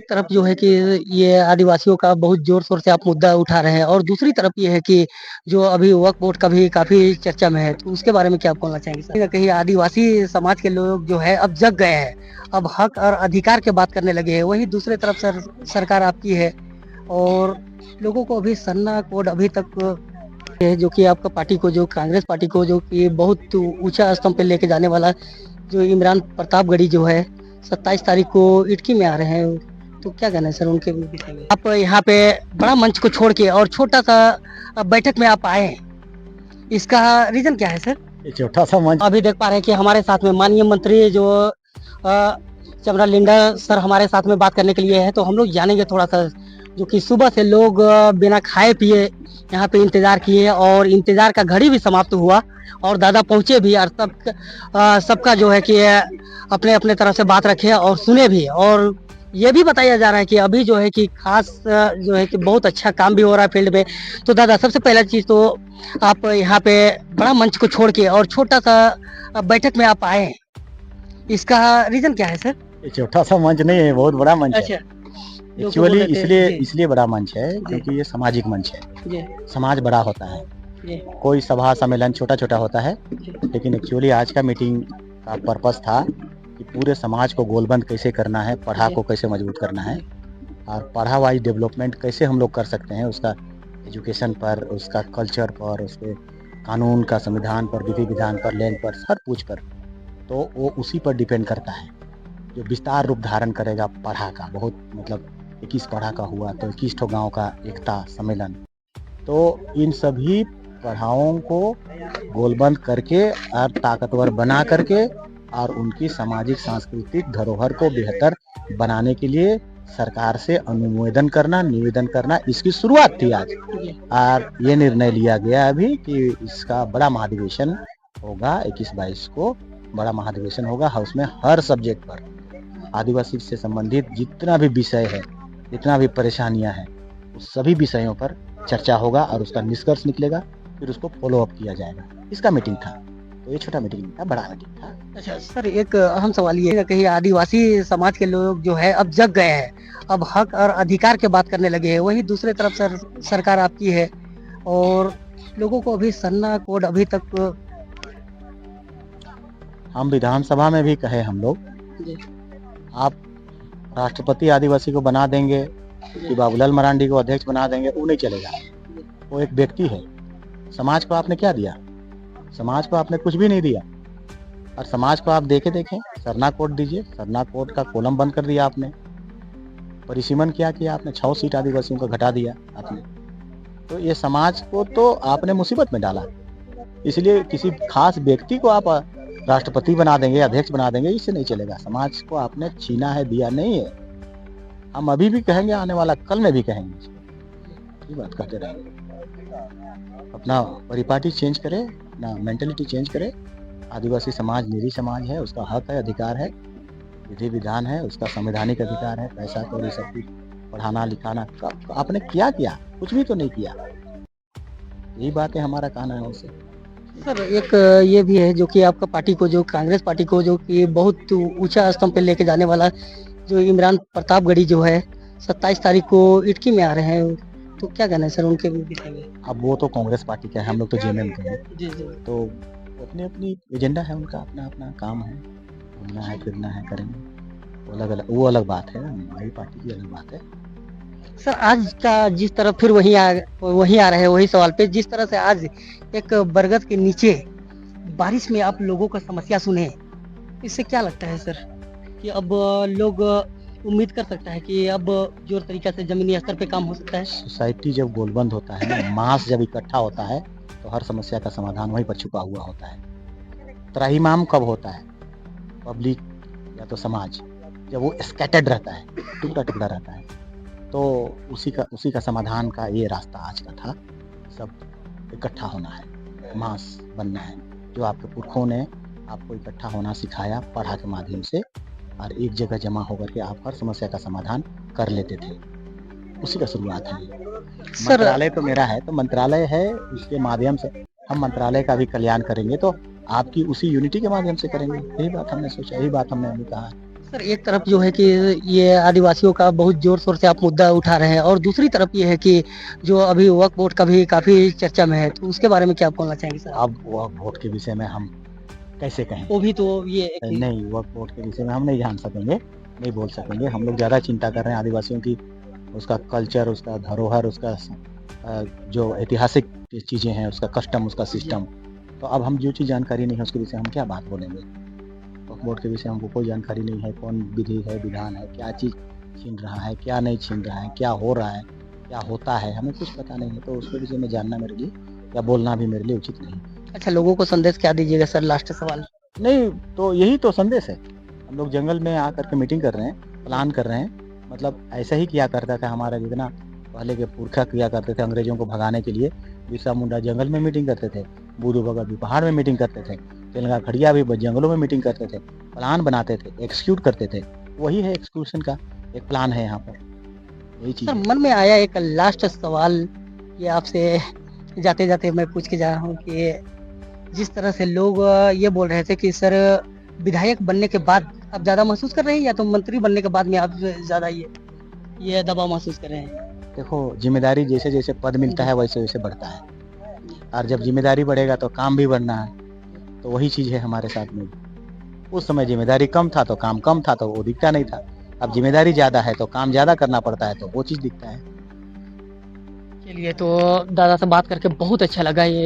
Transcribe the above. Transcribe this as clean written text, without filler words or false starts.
तरफ जो है कि ये आदिवासियों का बहुत ज़ोर-शोर से आप मुद्दा उठा रहे हैं और दूसरी तरफ ये है कि जो अभी वक्फ बोर्ड का भी काफ़ी चर्चा में है, तो उसके बारे में क्या आप बोलना चाहेंगे सर? कहीं न कहीं आदिवासी समाज के लोग जो है अब जग गए हैं, अब हक और अधिकार की बात करने लगे हैं, वहीं दूसरी तरफ सरकार आपकी है और लोगों को अभी सन्ना कोड अभी तक है जो कि आपका पार्टी को जो कांग्रेस पार्टी को जो कि बहुत ऊँचा स्तंभ पे लेके जाने वाला जो इमरान प्रतापगढ़ी जो है 27 तारीख को इटकी में आ रहे हैं, तो क्या कहना है सर उनके विषय में? आप यहाँ पे बड़ा मंच को छोड़ के और छोटा-सा बैठक में आप आए हैं, इसका रीज़न क्या है सर? ये छोटा सा मंच अभी देख पा रहे हैं कि हमारे साथ में माननीय मंत्री जो चमरा लिंडा सर हमारे साथ में बात करने के लिए है, तो हम लोग जानेंगे थोड़ा-सा जो कि सुबह से लोग बिना खाए-पिए यहाँ पे इंतज़ार किए और इंतज़ार का घड़ी भी समाप्त हुआ और दादा पहुँचे भी और सबका जो है कि अपने-अपने तरफ से बात रखे और सुने भी और ये भी बताया जा रहा है कि अभी जो है कि खास जो है कि बहुत अच्छा काम भी हो रहा है फील्ड में। तो दादा सबसे पहला चीज़ तो आप यहाँ पे बड़ा मंच को छोड़ के और छोटा-सा बैठक में आप आए हैं, इसका रीज़न क्या है सर? ये छोटा सा मंच नहीं है, बहुत बड़ा मंच है। अच्छा, लोग तो बोल एक्चुअली रहे थे इसलिए जी, इसलिए बड़ा मंच है जी, क्योंकि ये सामाजिक मंच है। जी, समाज बड़ा होता है, जी, कोई सभा सम्मेलन छोटा-छोटा होता है, जी, लेकिन एक्चुअली आज का मीटिंग का पर्पस था कि पूरे समाज को गोलबंद कैसे करना है, पढ़ा जी, को कैसे मजबूत करना है जी, और पढ़ा वाइज डेवलपमेंट कैसे हम लोग कर सकते हैं, उसका एजुकेशन पर, उसका कल्चर पर, उसके कानून का संविधान पर, विधि-विधान पर, लैंड पर, हर पूछ पर। तो वो उसी पर डिपेंड करता है। जो विस्तार रूप धारण करेगा पढ़ा का, बहुत मतलब 21 पढ़ा का हुआ तो 21 ठो गाँव का एकता सम्मेलन। तो इन सभी पढ़ाओं को गोलबंद करके और ताकतवर बना करके और उनकी सामाजिक सांस्कृतिक धरोहर को बेहतर बनाने के लिए सरकार से अनुमोदन करना, निवेदन करना, इसकी शुरुआत थी आज। जी, और ये निर्णय लिया गया अभी कि इसका बड़ा महाधिवेशन होगा 21-22 को, बड़ा महाधिवेशन होगा, उसमें हर सब्जेक्ट पर आदिवासी से संबंधित जितना भी विषय है, जितना भी परेशानियां हैं, उस सभी विषयों पर चर्चा होगा और उसका निष्कर्ष निकलेगा, फिर उसको फॉलो अप किया जाएगा। इसका मीटिंग था, तो ये छोटा मीटिंग था, बड़ा मीटिंग था। अच्छा सर एक अहम सवाल ये है कि आदिवासी समाज के लोग जो है अब जग गए हैं, अब हक और अधिकार की बात करने लगे हैं, वहीं दूसरी तरफ सरकार आपकी है और लोगों को अभी सन्ना कोड अभी तक हम विधानसभा में भी कहे हम लोग, जी, आप राष्ट्रपति आदिवासी को बना देंगे जी, कि बाबूलाल मरांडी को अध्यक्ष बना देंगे, वो नहीं चलेगा। वो एक व्यक्ति है। समाज को आपने क्या दिया? समाज को आपने कुछ भी नहीं दिया और समाज को आप देखें सरना कोड दीजिए, सरना कोड का कॉलम बंद कर दिया आपने। परिसीमन क्या किया आपने? 6 सीट आदिवासियों का घटा दिया आपने। तो ये समाज को तो आपने मुसीबत में डाला। इसलिए किसी खास व्यक्ति को आप राष्ट्रपति बना देंगे, अध्यक्ष बना देंगे, इससे नहीं चलेगा। समाज को आपने छीना है, दिया नहीं है। हम अभी भी कहेंगे, आने वाला कल में भी कहेंगे, ये बात कहते रहेंगे। अपना परिपाटी चेंज करे, अपना मेंटेलिटी चेंज करे। आदिवासी समाज निरी समाज है, उसका हक है, अधिकार है, विधि विधान है, उसका संवैधानिक अधिकार है, पैसा कौड़ी सब कुछ, पढ़ाना लिखाना। आपने क्या किया? कुछ भी तो नहीं किया। यही बात है, हमारा कहना है उससे। सर एक ये भी है जो कि आपका पार्टी को जो कांग्रेस पार्टी को जो कि बहुत ऊंचा स्तंभ पे लेके जाने वाला जो इमरान प्रतापगढ़ी जो है 27 तारीख को इटकी में आ रहे हैं, तो क्या कहना है सर उनके विषय में? अब वो तो कांग्रेस पार्टी का है, हम लोग तो जेएमएम के हैं। जी, जी। तो अपनी अपनी एजेंडा है उनका, अपना अपना काम है, घूमना है फिरना है, करेंगे। वो अलग बात है, हमारी पार्टी की अलग बात है। सर आज का जिस तरह फिर वहीं आ रहे हैं वही सवाल पे जिस तरह से आज एक बरगद के नीचे बारिश में आप लोगों का समस्या सुने, इससे क्या लगता है सर कि अब लोग उम्मीद कर सकता है कि अब जो तरीका से जमीनी स्तर पे काम हो सकता है? सोसाइटी जब गोलबंद होता है ना, मास जब इकट्ठा होता है, तो हर समस्या का समाधान वहीं पर छुपा हुआ होता है। त्राहिमाम कब होता है? पब्लिक या तो समाज जब वो स्कैटर्ड रहता है, टुकड़ा टुकड़ा रहता है, तो उसी का समाधान का ये रास्ता आज का था। सब इकट्ठा होना है, मास बनना है, जो आपके पुरखों ने आपको इकट्ठा होना सिखाया पढ़ा के माध्यम से, और एक जगह जमा होकर के आप हर समस्या का समाधान कर लेते थे। उसी का शुरुआत है ये। सर मंत्रालय तो मेरा है, तो मंत्रालय है, उसके माध्यम से हम मंत्रालय का भी कल्याण करेंगे, तो आपकी उसी यूनिटी के माध्यम से करेंगे। यही बात हमने सोचा, यही बात हमने अभी कहा। सर एक तरफ जो है कि ये आदिवासियों का बहुत जोर शोर से आप मुद्दा उठा रहे हैं और दूसरी तरफ ये है कि जो अभी वक्फ बोर्ड का भी काफी चर्चा में है, तो उसके बारे में क्या आप बोलना चाहेंगे सर? अब वह वोट के विषय में हम कैसे कहें? वो भी तो ये है कि नहीं, वक्फ बोर्ड के विषय में हम नहीं जान सकेंगे, नहीं बोल सकेंगे। हम लोग ज़्यादा चिंता कर रहे हैं आदिवासियों की, उसका कल्चर, उसका धरोहर, उसका जो ऐतिहासिक चीज़ें हैं, उसका कस्टम, उसका सिस्टम। तो अब हम जो चीज़ जानकारी नहीं है उसके विषय हम क्या बात बोलेंगे? वक्फ बोर्ड के विषय हमको कोई जानकारी नहीं है, कौन विधि है, विधान है, क्या चीज़ छीन रहा है, क्या नहीं छीन रहा है, क्या हो रहा है, क्या होता है, हमें कुछ पता नहीं है। तो उसके विषय में जानना मेरे लिए या बोलना भी मेरे लिए उचित नहीं। अच्छा लोगों को संदेश क्या दीजिएगा सर लास्ट सवाल? नहीं, तो यही तो संदेश है। हम लोग जंगल में आकर के मीटिंग कर रहे हैं, प्लान कर रहे हैं। मतलब ऐसा ही किया करता था हमारा जितना पहले के पुरखा किया करते थे अंग्रेजों को भगाने के लिए। बिरसा मुंडा जंगल में मीटिंग करते थे, बूढ़ू भगत भी पहाड़ में मीटिंग करते थे, तेलंगा खड़िया भी जंगलों में मीटिंग करते थे, प्लान बनाते थे, एक्सिक्यूट करते थे। वही है एक्सक्यूशन का एक प्लान है यहाँ पर, यही चीज़ सर है। मन में आया एक लास्ट सवाल ये आपसे जाते जाते मैं पूछ के जा रहा हूँ कि जिस तरह से लोग ये बोल रहे थे कि सर विधायक बनने के बाद आप ज्यादा महसूस कर रहे हैं या तो मंत्री बनने के बाद में आप ज्यादा ये दबाव महसूस कर रहे हैं? देखो, जिम्मेदारी जैसे जैसे पद मिलता है वैसे वैसे बढ़ता है, और जब जिम्मेदारी बढ़ेगा तो काम भी बढ़ना है। तो वही चीज़ है हमारे साथ में। उस समय जिम्मेदारी कम था तो काम कम था, तो वो दिखता नहीं था। अब जिम्मेदारी ज़्यादा है तो काम ज़्यादा करना पड़ता है, तो वो चीज़ दिखता है। चलिए तो दादा से बात करके बहुत अच्छा लगा ये